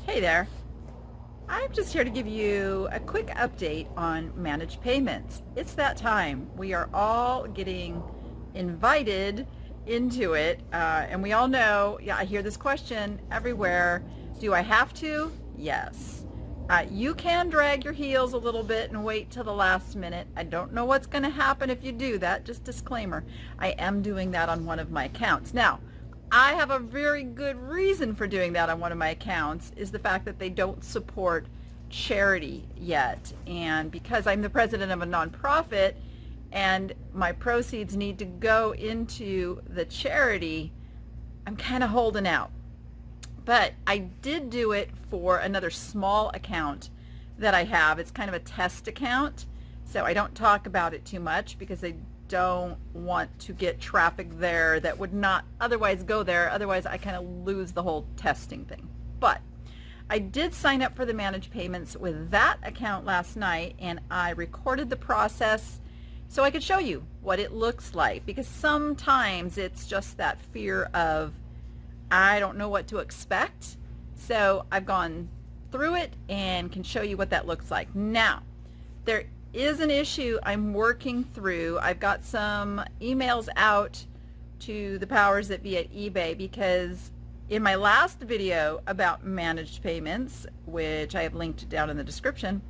Hey there. I'm just here to give you a quick update on managed payments. It's that time. We are all getting invited into it, and we all know, I hear this question everywhere. Do I have to? Yes. You can drag your heels a little bit and wait till the last minute. I don't know what's going to happen if you do that. Just disclaimer, I am doing that on one of my accounts. Now, I have a very good reason for doing that on one of my accounts, is the fact that they don't support charity yet. And because I'm the president of a nonprofit and my proceeds need to go into the charity, I'm kind of holding out. But I did do it for another small account that I have. It's kind of a test account, so I don't talk about it too much because I don't want to get traffic there that would not otherwise go there. Otherwise, I kind of lose the whole testing thing. But I did sign up for the managed payments with that account last night, and I recorded the process so I could show you what it looks like, because sometimes it's just that fear of, I don't know what to expect. So I've gone through it and can show you what that looks like. Now, there is an issue I'm working through. I've got some emails out to the powers that be at eBay, because in my last video about managed payments, which I have linked down in the description,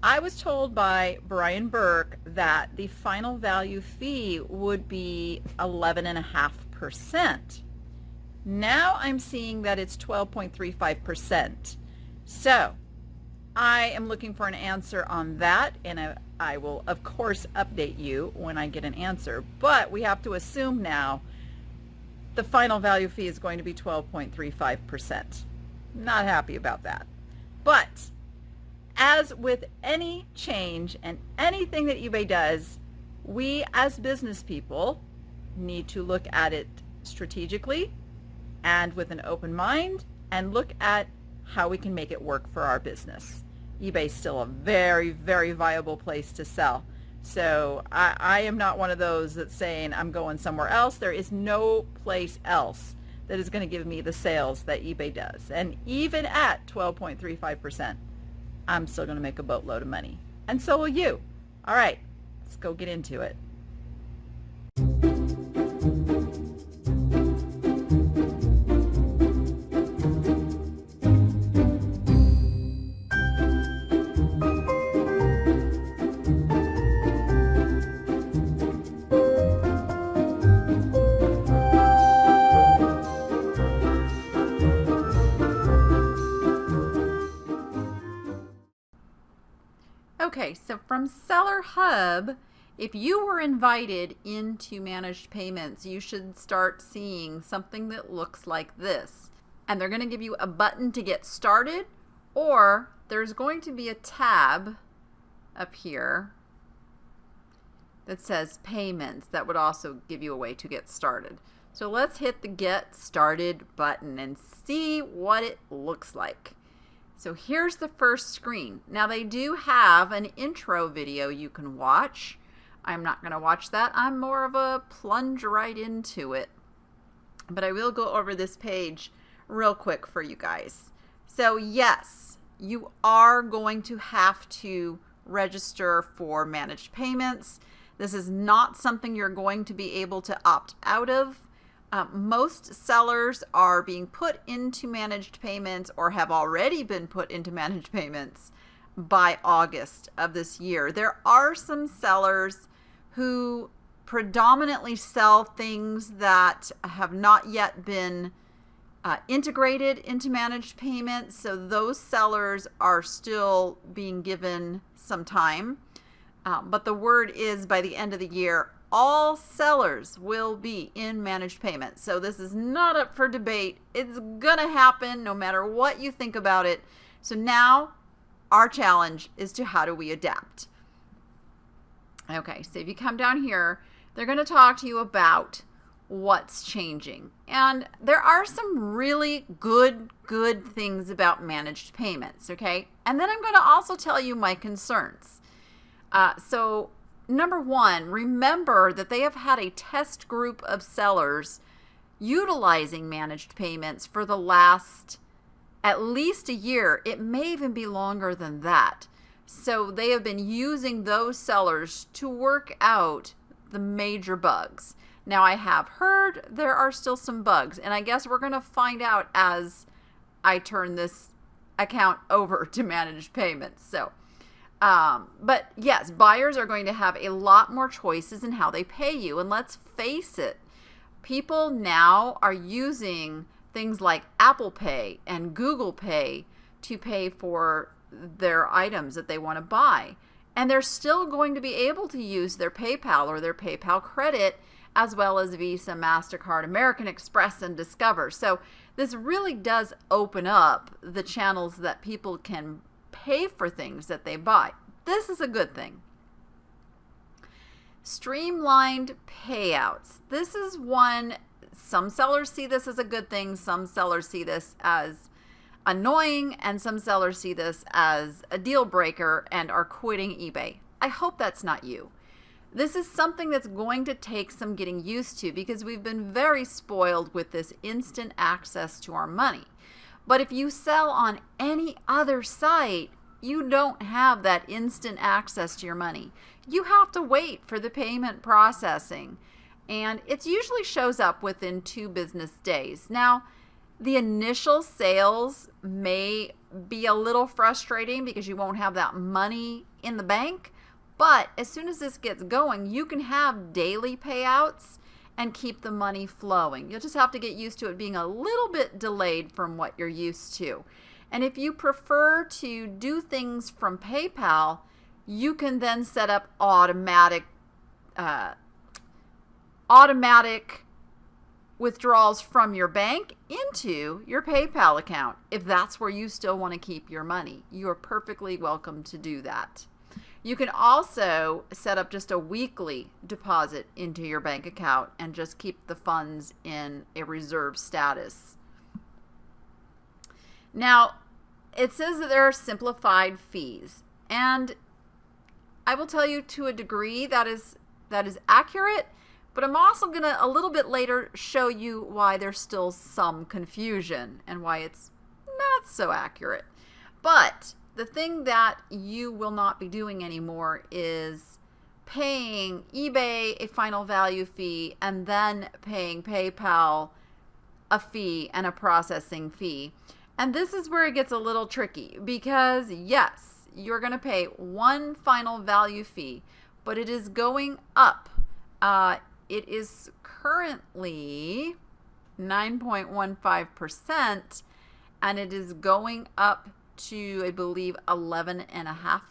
I was told by Brian Burke that the final value fee would be 11.5%. Now I'm seeing that it's 12.35%. So I am looking for an answer on that, and I will, of course, update you when I get an answer. But we have to assume now the final value fee is going to be 12.35%. Not happy about that. But as with any change and anything that eBay does, we as business people need to look at it strategically and with an open mind, and look at how we can make it work for our business. eBay is still a very, very viable place to sell. So I am not one of those that's saying I'm going somewhere else. There is no place else that is going to give me the sales that eBay does. And even at 12.35%, I'm still going to make a boatload of money. And so will you. All right, let's go get into it. Okay, so from Seller Hub, if you were invited into managed payments, you should start seeing something that looks like this. And they're going to give you a button to get started, or there's going to be a tab up here that says payments that would also give you a way to get started. So let's hit the Get Started button and see what it looks like. So here's the first screen. Now they do have an intro video you can watch. I'm not going to watch that. I'm more of a plunge right into it. But I will go over this page real quick for you guys. So yes, you are going to have to register for managed payments. This is not something you're going to be able to opt out of. Most sellers are being put into managed payments, or have already been put into managed payments, by August of this year. There are some sellers who predominantly sell things that have not yet been integrated into managed payments, so those sellers are still being given some time. But the word is, by the end of the year, all sellers will be in managed payments. So this is not up for debate. It's gonna happen no matter what you think about it. So now our challenge is to, how do we adapt? Okay, so if you come down here, they're gonna talk to you about what's changing. And there are some really good things about managed payments, okay? And then I'm gonna also tell you my concerns. So number one, remember that they have had a test group of sellers utilizing managed payments for the last at least a year. It may even be longer than that. So they have been using those sellers to work out the major bugs. Now, I have heard there are still some bugs, and I guess we're going to find out as I turn this account over to manage payments. So, but yes, buyers are going to have a lot more choices in how they pay you. And let's face it, people now are using things like Apple Pay and Google Pay to pay for their items that they want to buy. And they're still going to be able to use their PayPal or their PayPal credit, as well as Visa, MasterCard, American Express, and Discover. So this really does open up the channels that people can pay for things that they buy. This is a good thing. Streamlined payouts. This is one, some sellers see this as a good thing, some sellers see this as annoying, and some sellers see this as a deal breaker and are quitting eBay. I hope that's not you. This is something that's going to take some getting used to because we've been very spoiled with this instant access to our money. But if you sell on any other site, you don't have that instant access to your money. You have to wait for the payment processing, and it usually shows up within 2 business days. Now, the initial sales may be a little frustrating because you won't have that money in the bank. But as soon as this gets going, you can have daily payouts and keep the money flowing. You'll just have to get used to it being a little bit delayed from what you're used to. And if you prefer to do things from PayPal, you can then set up automatic withdrawals from your bank into your PayPal account. If that's where you still want to keep your money, you are perfectly welcome to do that. You can also set up just a weekly deposit into your bank account and just keep the funds in a reserve status. Now, it says that there are simplified fees, and I will tell you to a degree that is accurate, but I'm also going to a little bit later show you why there's still some confusion and why it's not so accurate. But the thing that you will not be doing anymore is paying eBay a final value fee and then paying PayPal a fee and a processing fee. And this is where it gets a little tricky because, yes, you're going to pay one final value fee, but it is going up. It is currently 9.15%, and it is going up to, I believe, 11.5%. I have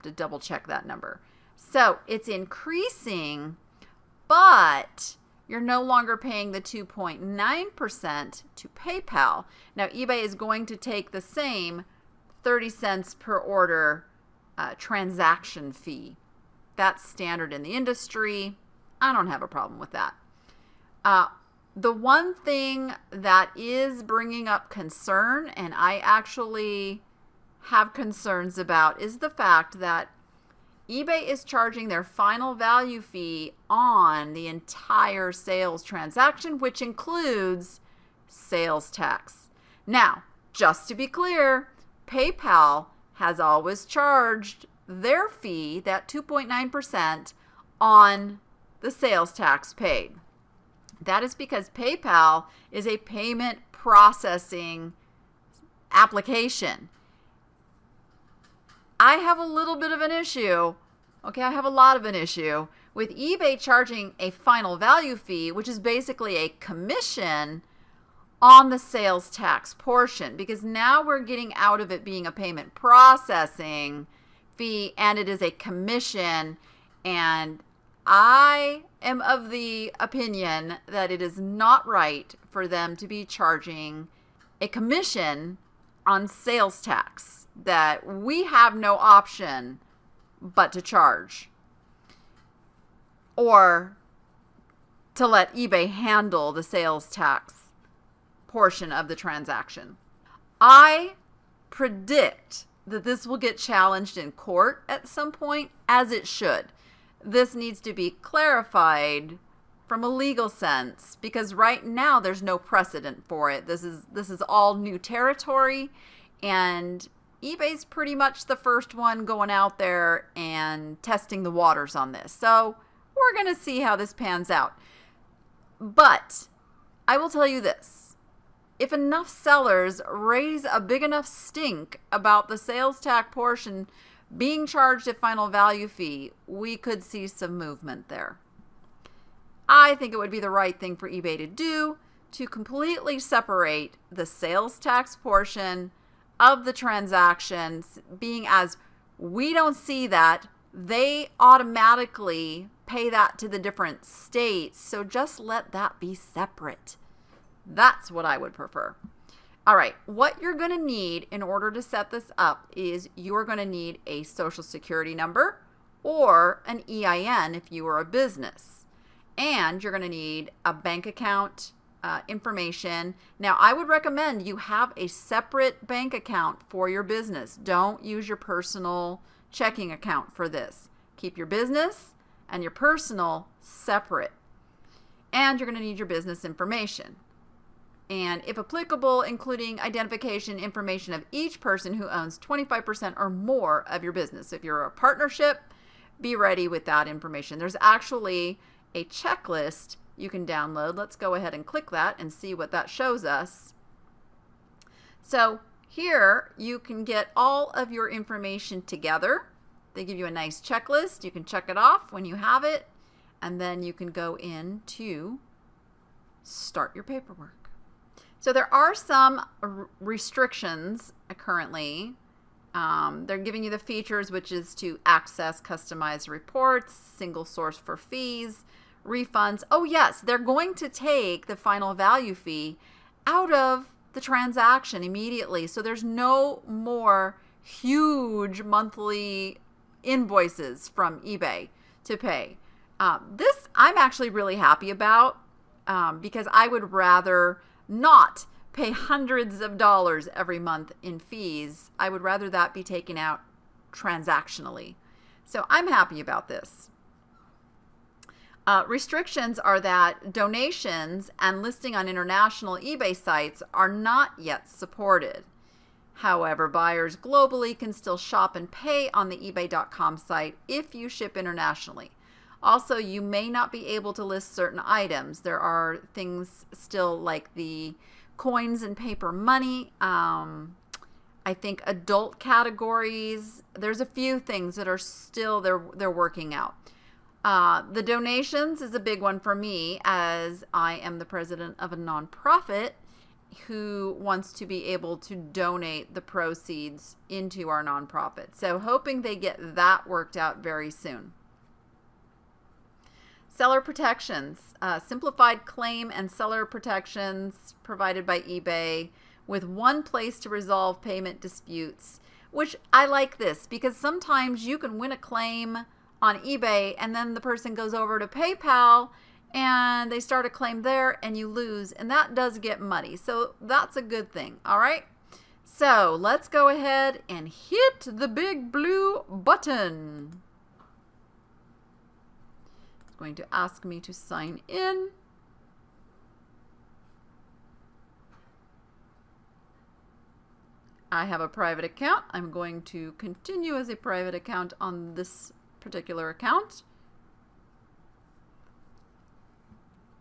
to double check that number. So it's increasing, but you're no longer paying the 2.9% to PayPal. Now, eBay is going to take the same 30 cents per order transaction fee. That's standard in the industry. I don't have a problem with that. The one thing that is bringing up concern, and I actually have concerns about, is the fact that eBay is charging their final value fee on the entire sales transaction, which includes sales tax. Now, just to be clear, PayPal has always charged their fee, that 2.9%, on the sales tax paid. That is because PayPal is a payment processing application. I have a little bit of an issue, okay, I have a lot of an issue with eBay charging a final value fee, which is basically a commission on the sales tax portion, because now we're getting out of it being a payment processing fee and it is a commission, and I am of the opinion that it is not right for them to be charging a commission on sales tax that we have no option but to charge, or to let eBay handle the sales tax portion of the transaction. I predict that this will get challenged in court at some point, as it should. This needs to be clarified from a legal sense, because right now there's no precedent for it. This is all new territory, and eBay's pretty much the first one going out there and testing the waters on this. So we're going to see how this pans out. But I will tell you this. If enough sellers raise a big enough stink about the sales tax portion being charged at final value fee, we could see some movement there. I think it would be the right thing for eBay to do to completely separate the sales tax portion of the transactions, being as we don't see that, they automatically pay that to the different states. So just let that be separate. That's what I would prefer. All right, what you're going to need in order to set this up is you're going to need a social security number or an EIN if you are a business. And you're going to need a bank account information. Now, I would recommend you have a separate bank account for your business. Don't use your personal checking account for this. Keep your business and your personal separate. And you're going to need your business information. And if applicable, including identification information of each person who owns 25% or more of your business. If you're a partnership, be ready with that information. There's actually a checklist you can download. Let's go ahead and click that and see what that shows us. So here you can get all of your information together. They give you a nice checklist. You can check it off when you have it, and then you can go in to start your paperwork. So there are some restrictions currently. They're giving you the features, which is to access customized reports, single source for fees, refunds. Oh yes, they're going to take the final value fee out of the transaction immediately. So there's no more huge monthly invoices from eBay to pay. This I'm actually really happy about because I would rather not pay hundreds of dollars every month in fees. I would rather that be taken out transactionally. So I'm happy about this. Restrictions are that donations and listing on international eBay sites are not yet supported. However, buyers globally can still shop and pay on the ebay.com site if you ship internationally. Also, you may not be able to list certain items. There are things still like the coins and paper money. I think adult categories. There's a few things that are still they're working out. The donations is a big one for me, as I am the president of a nonprofit who wants to be able to donate the proceeds into our nonprofit. So hoping they get that worked out very soon. Seller protections, simplified claim and seller protections provided by eBay with one place to resolve payment disputes, which I like this because sometimes you can win a claim on eBay and then the person goes over to PayPal and they start a claim there and you lose, and that does get muddy. So that's a good thing. All right. So let's go ahead and hit the big blue button. Going to ask me to sign in. I have a private account. I'm going to continue as a private account on this particular account.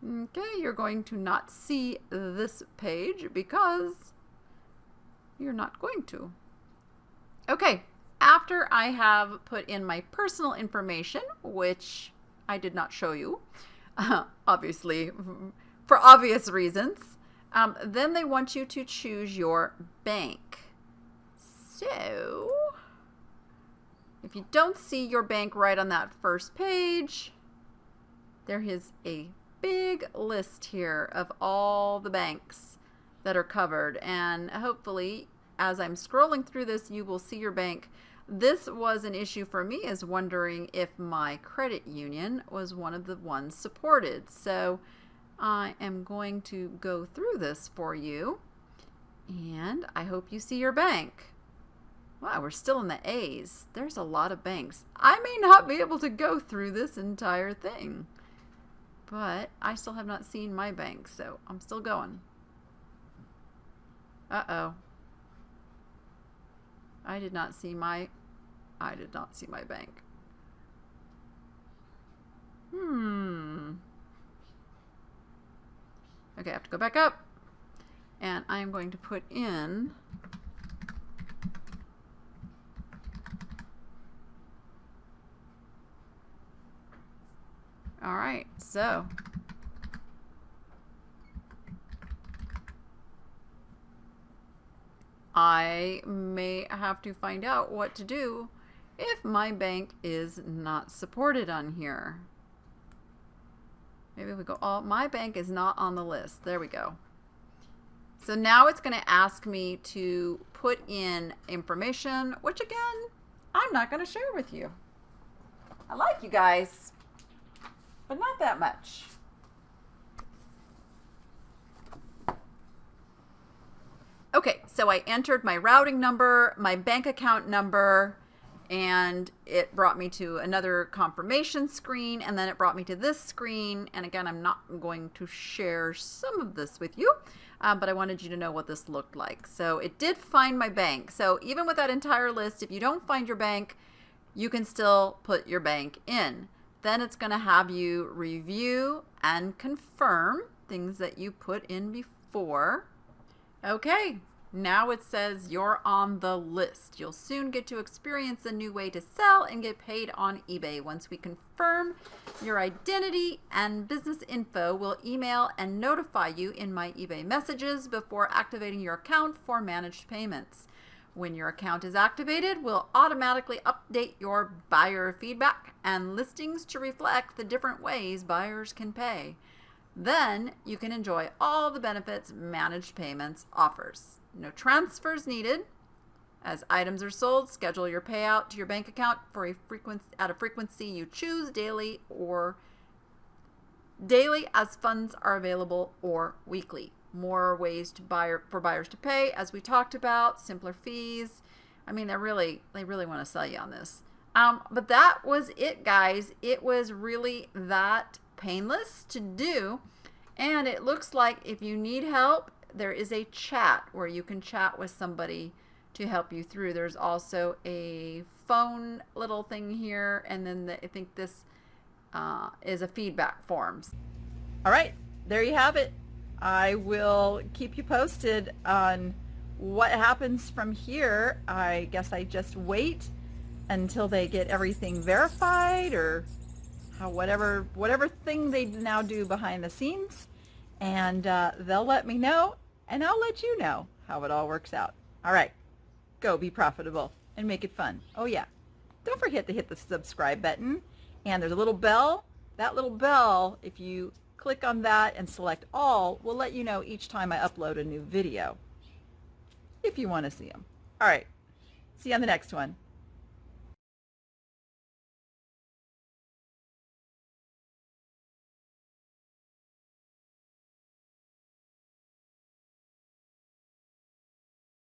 Okay, you're going to not see this page because you're not going to. Okay, after I have put in my personal information, which I did not show you, obviously, for obvious reasons. Then they want you to choose your bank. So, if you don't see your bank right on that first page, there is a big list here of all the banks that are covered. And hopefully, as I'm scrolling through this, you will see your bank. This was an issue for me, is wondering if my credit union was one of the ones supported. So I am going to go through this for you, and I hope you see your bank. Wow, we're still in the A's. There's a lot of banks. I may not be able to go through this entire thing, but I still have not seen my bank, so I'm still going. Uh-oh. I did not see my bank. Okay, I have to go back up, and I'm going to put in all right, so I may have to find out what to do if my bank is not supported on here. Maybe we go, oh, my bank is not on the list. There we go. So now it's going to ask me to put in information, which again, I'm not going to share with you. I like you guys, but not that much. Okay, so I entered my routing number, my bank account number, and it brought me to another confirmation screen, and then it brought me to this screen. And again, I'm not going to share some of this with you, but I wanted you to know what this looked like. So it did find my bank. So even with that entire list, if you don't find your bank, you can still put your bank in. Then it's going to have you review and confirm things that you put in before. Okay, now it says you're on the list. You'll soon get to experience a new way to sell and get paid on eBay. Once we confirm your identity and business info, we'll email and notify you in my eBay messages before activating your account for managed payments. When your account is activated, we'll automatically update your buyer feedback and listings to reflect the different ways buyers can pay. Then you can enjoy all the benefits managed payments offers. No transfers needed. As items are sold, schedule your payout to your bank account for a frequency you choose, daily as funds are available, or weekly. More ways for buyers to pay, as we talked about, simpler fees. I mean, they really want to sell you on this. But that was it, guys. It was really that painless to do. And it looks like if you need help, there is a chat where you can chat with somebody to help you through. There's also a phone little thing here, and then I think this is a feedback form. All right, there you have it. I will keep you posted on what happens from here. I guess I just wait until they get everything verified, or whatever thing they now do behind the scenes, and they'll let me know, and I'll let you know how it all works out. All right, go be profitable and make it fun. Oh yeah, don't forget to hit the subscribe button, and there's a little bell. That little bell, if you click on that and select all, will let you know each time I upload a new video, if you want to see them. All right, see you on the next one.